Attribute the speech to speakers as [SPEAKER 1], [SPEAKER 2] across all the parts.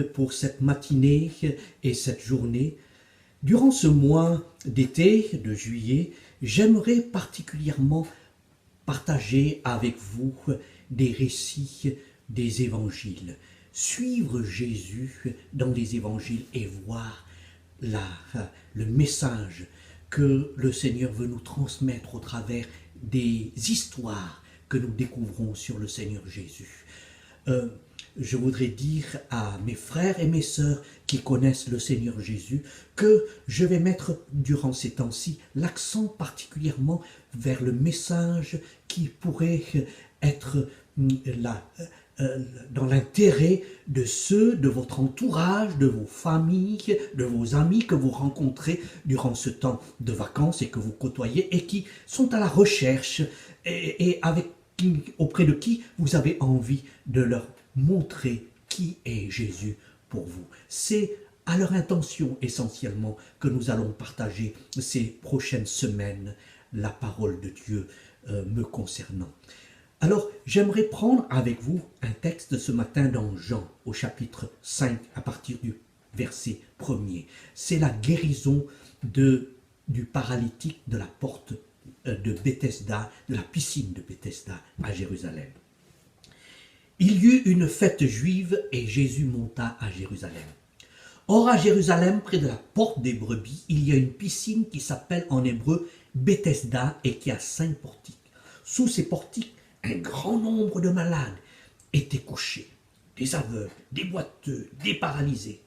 [SPEAKER 1] pour cette matinée et cette journée. Durant ce mois d'été, de juillet, j'aimerais particulièrement partager avec vous des récits des évangiles. Suivre Jésus dans les évangiles et voir le message que le Seigneur veut nous transmettre au travers des histoires que nous découvrons sur le Seigneur Jésus. Je voudrais dire à mes frères et mes sœurs qui connaissent le Seigneur Jésus que je vais mettre durant ces temps-ci l'accent particulièrement vers le message qui pourrait être dans l'intérêt de ceux de votre entourage, de vos familles, de vos amis que vous rencontrez durant ce temps de vacances et que vous côtoyez et qui sont à la recherche et auprès de qui vous avez envie de leur montrer qui est Jésus pour vous. C'est à leur intention essentiellement que nous allons partager ces prochaines semaines la parole de Dieu me concernant. Alors, j'aimerais prendre avec vous un texte ce matin dans Jean, au chapitre 5, à partir du verset 1er. C'est la guérison du paralytique de la porte de Bethesda, de la piscine de Bethesda à Jérusalem. Il y eut une fête juive et Jésus monta à Jérusalem. Or, à Jérusalem, près de la porte des brebis, il y a une piscine qui s'appelle en hébreu Bethesda et qui a 5 portiques. Sous ces portiques, un grand nombre de malades étaient couchés, des aveugles, des boiteux, des paralysés.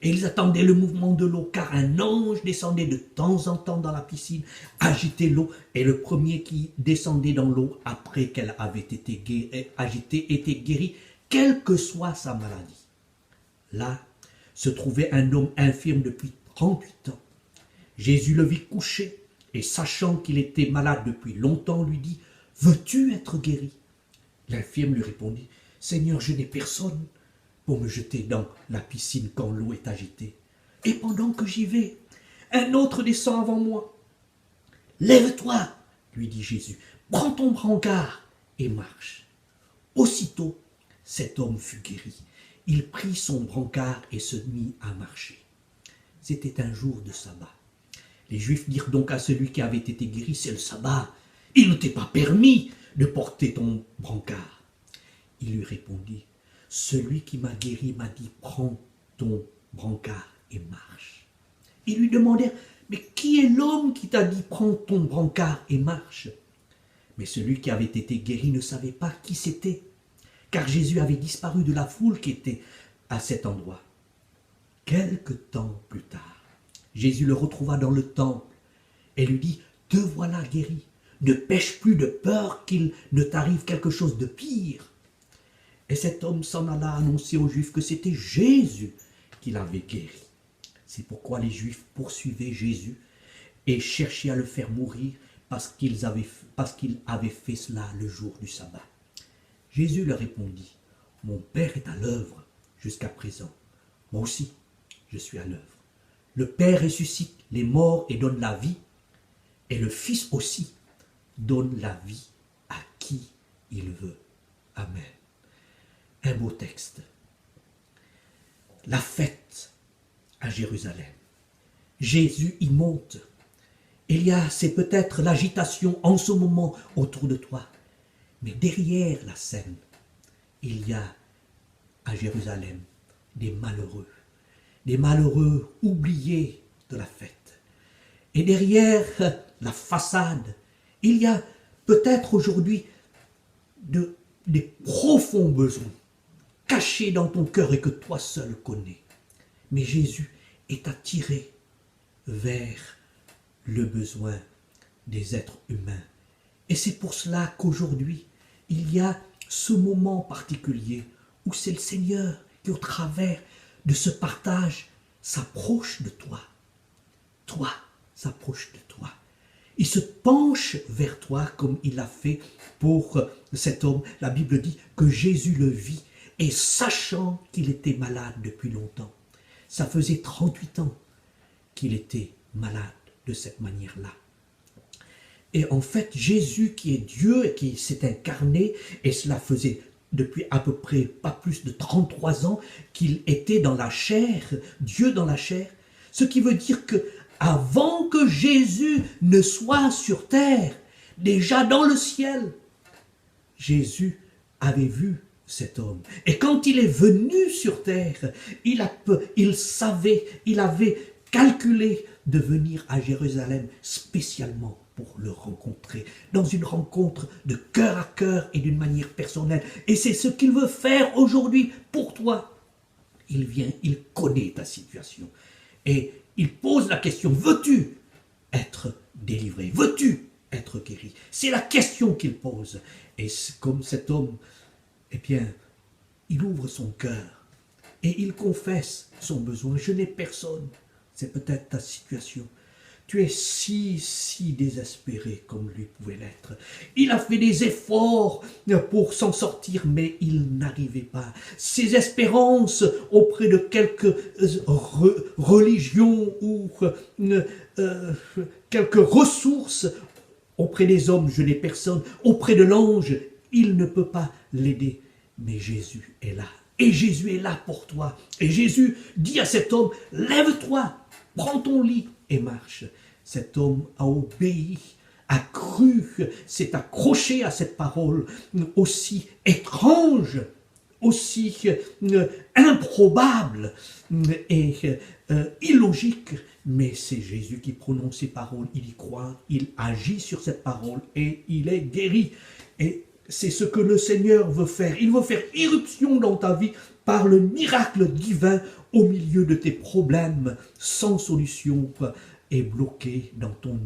[SPEAKER 1] Et ils attendaient le mouvement de l'eau, car un ange descendait de temps en temps dans la piscine, agitait l'eau, et le premier qui descendait dans l'eau après qu'elle avait été agitée était guéri, quelle que soit sa maladie. Là se trouvait un homme infirme depuis 38 ans. Jésus le vit couché, et sachant qu'il était malade depuis longtemps, lui dit « Veux-tu être guéri ?» L'infirme lui répondit « Seigneur, je n'ai personne pour me jeter dans la piscine quand l'eau est agitée. Et pendant que j'y vais, un autre descend avant moi. Lève-toi, lui dit Jésus, prends ton brancard et marche. Aussitôt, cet homme fut guéri. Il prit son brancard et se mit à marcher. C'était un jour de sabbat. Les Juifs dirent donc à celui qui avait été guéri, c'est le sabbat. Il ne t'est pas permis de porter ton brancard. Il lui répondit, celui qui m'a guéri m'a dit, prends ton brancard et marche. Ils lui demandèrent, mais qui est l'homme qui t'a dit, prends ton brancard et marche? Mais celui qui avait été guéri ne savait pas qui c'était, car Jésus avait disparu de la foule qui était à cet endroit. Quelque temps plus tard, Jésus le retrouva dans le temple et lui dit, te voilà guéri, ne pêche plus de peur qu'il ne t'arrive quelque chose de pire. Et cet homme s'en alla annoncer aux Juifs que c'était Jésus qui l'avait guéri. C'est pourquoi les Juifs poursuivaient Jésus et cherchaient à le faire mourir parce qu'il avait fait cela le jour du sabbat. Jésus leur répondit, « Mon Père est à l'œuvre jusqu'à présent. Moi aussi, je suis à l'œuvre. Le Père ressuscite les morts et donne la vie, et le Fils aussi donne la vie à qui il veut. » Amen. Un beau texte. La fête à Jérusalem. Jésus y monte. C'est peut-être l'agitation en ce moment autour de toi. Mais derrière la scène, il y a à Jérusalem des malheureux oubliés de la fête. Et derrière la façade, il y a peut-être aujourd'hui des profonds besoins cachés dans ton cœur et que toi seul connais. Mais Jésus est attiré vers le besoin des êtres humains. Et c'est pour cela qu'aujourd'hui, il y a ce moment particulier où c'est le Seigneur qui, au travers de ce partage, s'approche de toi. Toi, s'approche de toi. Il se penche vers toi comme il l'a fait pour cet homme. La Bible dit que Jésus le vit et sachant qu'il était malade depuis longtemps. Ça faisait 38 ans qu'il était malade de cette manière-là. Et en fait, Jésus qui est Dieu et qui s'est incarné, et cela faisait depuis à peu près pas plus de 33 ans qu'il était dans la chair, Dieu dans la chair, ce qui veut dire que avant que Jésus ne soit sur terre, déjà dans le ciel, Jésus avait vu cet homme. Et quand il est venu sur terre, il savait, il avait calculé de venir à Jérusalem spécialement pour le rencontrer, dans une rencontre de cœur à cœur et d'une manière personnelle. Et c'est ce qu'il veut faire aujourd'hui pour toi. Il vient, il connaît ta situation. Et il pose la question, veux-tu être délivré? Veux-tu être guéri? C'est la question qu'il pose. Et comme cet homme, eh bien, il ouvre son cœur et il confesse son besoin. Je n'ai personne. C'est peut-être ta situation. Tu es si désespéré comme lui pouvait l'être. Il a fait des efforts pour s'en sortir, mais il n'arrivait pas. Ses espérances auprès de quelques religions ou quelques ressources auprès des hommes, je n'ai personne. Auprès de l'ange, il ne peut pas l'aider. Mais Jésus est là. Et Jésus est là pour toi. Et Jésus dit à cet homme, lève-toi, prends ton lit et marche. Cet homme a obéi, a cru, s'est accroché à cette parole aussi étrange, aussi improbable et illogique. Mais c'est Jésus qui prononce ces paroles, il y croit, il agit sur cette parole et il est guéri. Et c'est ce que le Seigneur veut faire. Il veut faire irruption dans ta vie par le miracle divin au milieu de tes problèmes sans solution et bloqué dans ton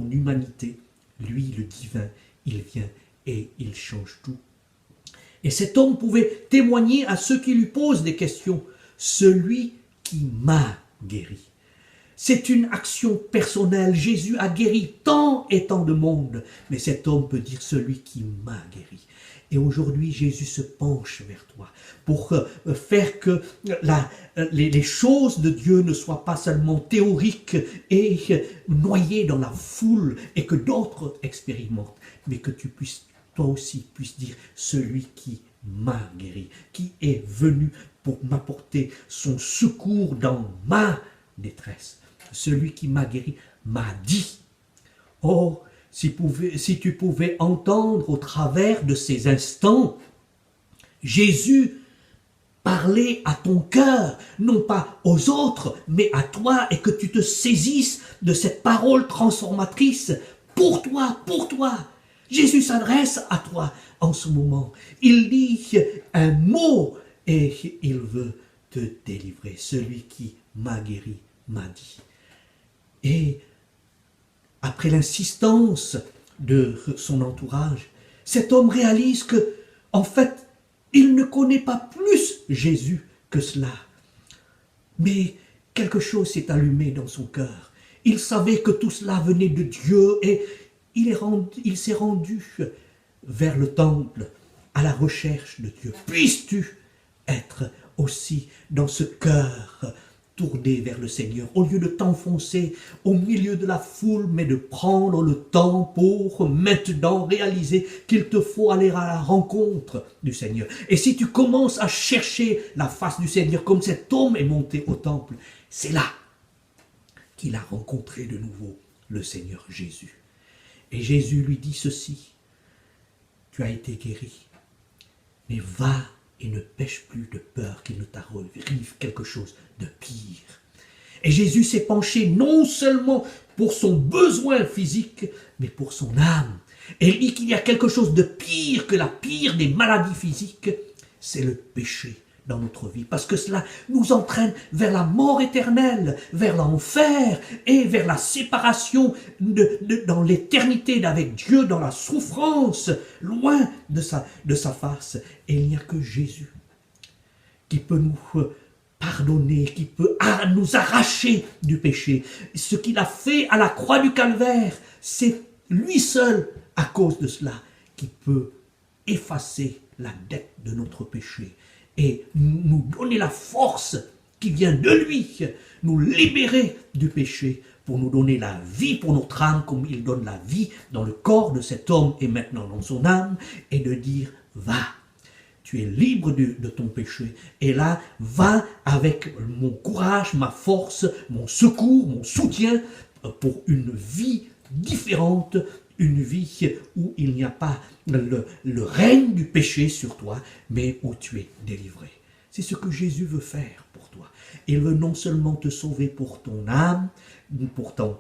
[SPEAKER 1] humanité. Lui, le divin, il vient et il change tout. Et cet homme pouvait témoigner à ceux qui lui posent des questions. Celui qui m'a guéri. C'est une action personnelle. Jésus a guéri tant et tant de monde. Mais cet homme peut dire celui qui m'a guéri. Et aujourd'hui, Jésus se penche vers toi pour faire que les choses de Dieu ne soient pas seulement théoriques et noyées dans la foule et que d'autres expérimentent, mais que tu puisses, toi aussi, puisses dire celui qui m'a guéri, qui est venu pour m'apporter son secours dans ma détresse. Celui qui m'a guéri m'a dit. Oh, si tu pouvais entendre au travers de ces instants, Jésus parler à ton cœur, non pas aux autres, mais à toi, et que tu te saisisses de cette parole transformatrice pour toi, pour toi. Jésus s'adresse à toi en ce moment. Il dit un mot et il veut te délivrer. Celui qui m'a guéri m'a dit. Et après l'insistance de son entourage, cet homme réalise que, en fait, il ne connaît pas plus Jésus que cela. Mais quelque chose s'est allumé dans son cœur. Il savait que tout cela venait de Dieu et il s'est rendu vers le temple à la recherche de Dieu. Puisses-tu être aussi dans ce cœur tourné vers le Seigneur, au lieu de t'enfoncer au milieu de la foule, mais de prendre le temps pour maintenant réaliser qu'il te faut aller à la rencontre du Seigneur. Et si tu commences à chercher la face du Seigneur comme cet homme est monté au temple, c'est là qu'il a rencontré de nouveau le Seigneur Jésus. Et Jésus lui dit ceci, tu as été guéri, mais va et ne pêche plus de peur qu'il ne t'arrive quelque chose de pire. Et Jésus s'est penché non seulement pour son besoin physique, mais pour son âme. Et il dit qu'il y a quelque chose de pire que la pire des maladies physiques, c'est le péché dans notre vie. Parce que cela nous entraîne vers la mort éternelle, vers l'enfer et vers la séparation dans l'éternité avec Dieu, dans la souffrance, loin de sa face. Et il n'y a que Jésus qui peut nous pardonner, qui peut nous arracher du péché. Ce qu'il a fait à la croix du Calvaire, c'est lui seul, à cause de cela, qui peut effacer la dette de notre péché et nous donner la force qui vient de lui, nous libérer du péché pour nous donner la vie pour notre âme, comme il donne la vie dans le corps de cet homme et maintenant dans son âme, et de dire, va tu es libre de ton péché. Et là, va avec mon courage, ma force, mon secours, mon soutien pour une vie différente, une vie où il n'y a pas le règne du péché sur toi, mais où tu es délivré. C'est ce que Jésus veut faire pour toi. Il veut non seulement te sauver pour ton âme, pour ton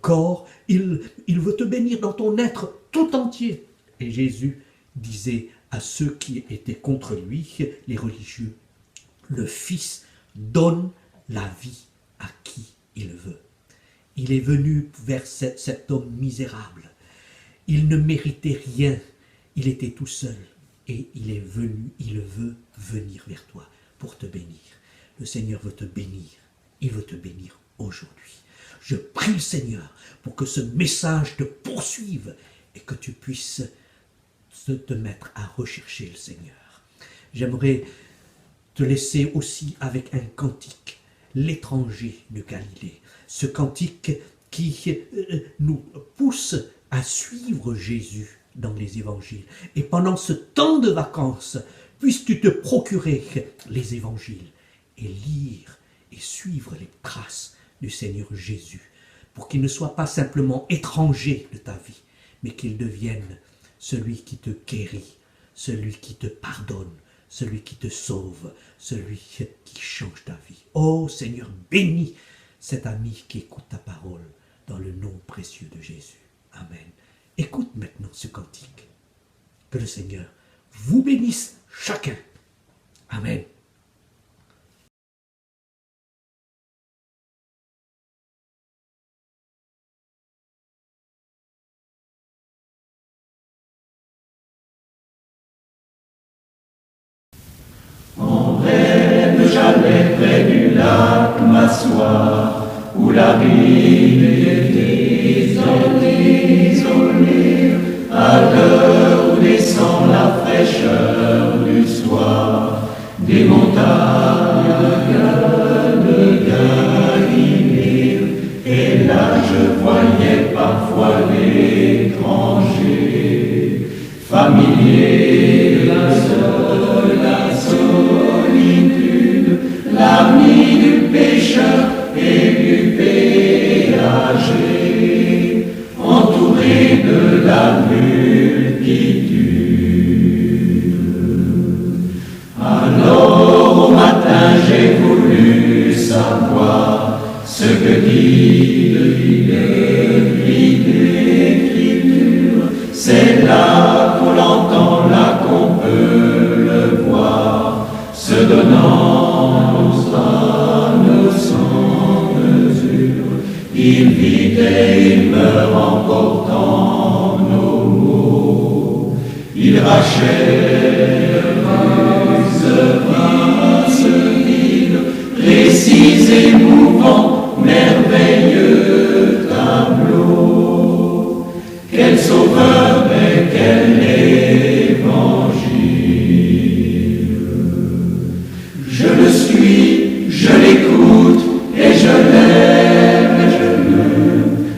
[SPEAKER 1] corps, il veut te bénir dans ton être tout entier. Et Jésus disait à ceux qui étaient contre lui, les religieux, le Fils donne la vie à qui il veut. Il est venu vers cet homme misérable. Il ne méritait rien. Il était tout seul. Et il est venu, il veut venir vers toi pour te bénir. Le Seigneur veut te bénir. Il veut te bénir aujourd'hui. Je prie le Seigneur pour que ce message te poursuive et que tu puisses te mettre à rechercher le Seigneur. J'aimerais te laisser aussi avec un cantique, l'étranger de Galilée. Ce cantique qui nous pousse à suivre Jésus dans les évangiles. Et pendant ce temps de vacances, puisses-tu te procurer les évangiles et lire et suivre les traces du Seigneur Jésus, pour qu'il ne soit pas simplement étranger de ta vie, mais qu'il devienne celui qui te guérit, celui qui te pardonne, celui qui te sauve, celui qui change ta vie. Oh Seigneur, bénis cet ami qui écoute ta parole dans le nom précieux de Jésus. Amen. Écoute maintenant ce cantique. Que le Seigneur vous bénisse chacun. Amen.
[SPEAKER 2] En rêve, j'allais près du lac m'asseoir, où la rive est isolée, à l'heure où descend la fraîcheur du soir, des montagnes de Galilée, et là je voyais parfois l'étranger, familier de la solitude, l'ami du pécheur et du péager, entouré de la multitude. Alors au matin j'ai voulu savoir ce que dit l'Écriture. C'est là qu'on l'entend, là qu'on peut le voir, se donnant sans mesure. Il vit et il meurt en portant nos maux. Il rachète ce vide, précis et mouvant, merveilleux tableau. Quel sauveur et quel évangile. Je le suis, je l'écoute et je l'aime,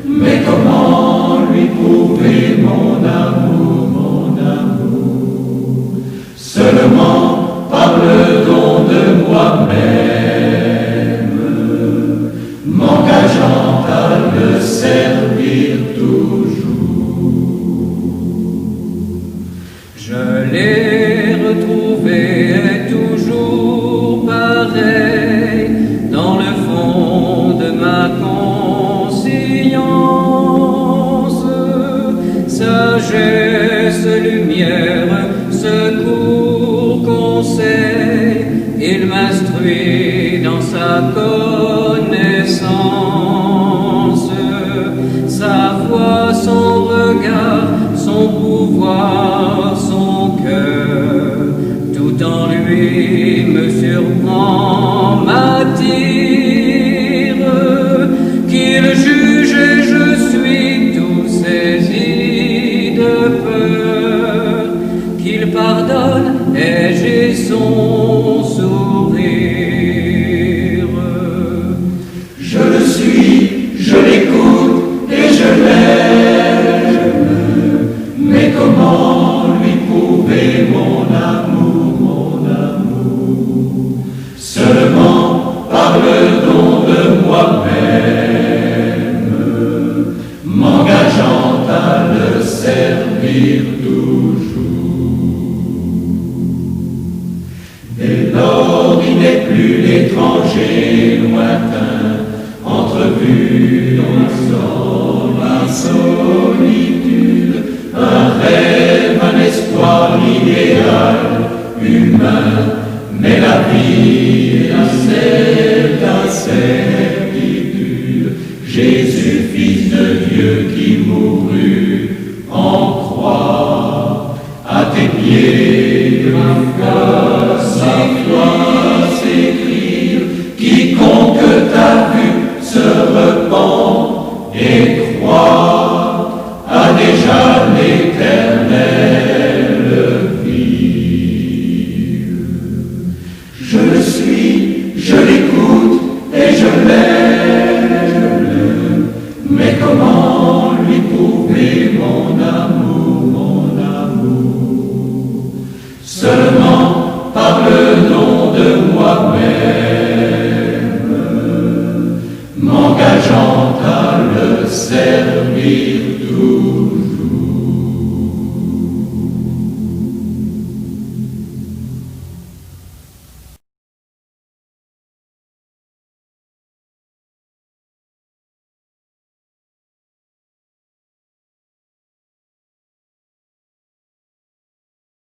[SPEAKER 2] mais comment lui prouver mon amour, seulement par le don de moi-même, m'engageant à le servir toujours.
[SPEAKER 3] Je l'ai retrouvé toujours pareil dans le fond de ma conscience. Sagesse, lumière, secours, conseil, il m'instruit dans sa connaissance. Sa voix, son regard, son pouvoir, son cœur, tout en lui me surprend.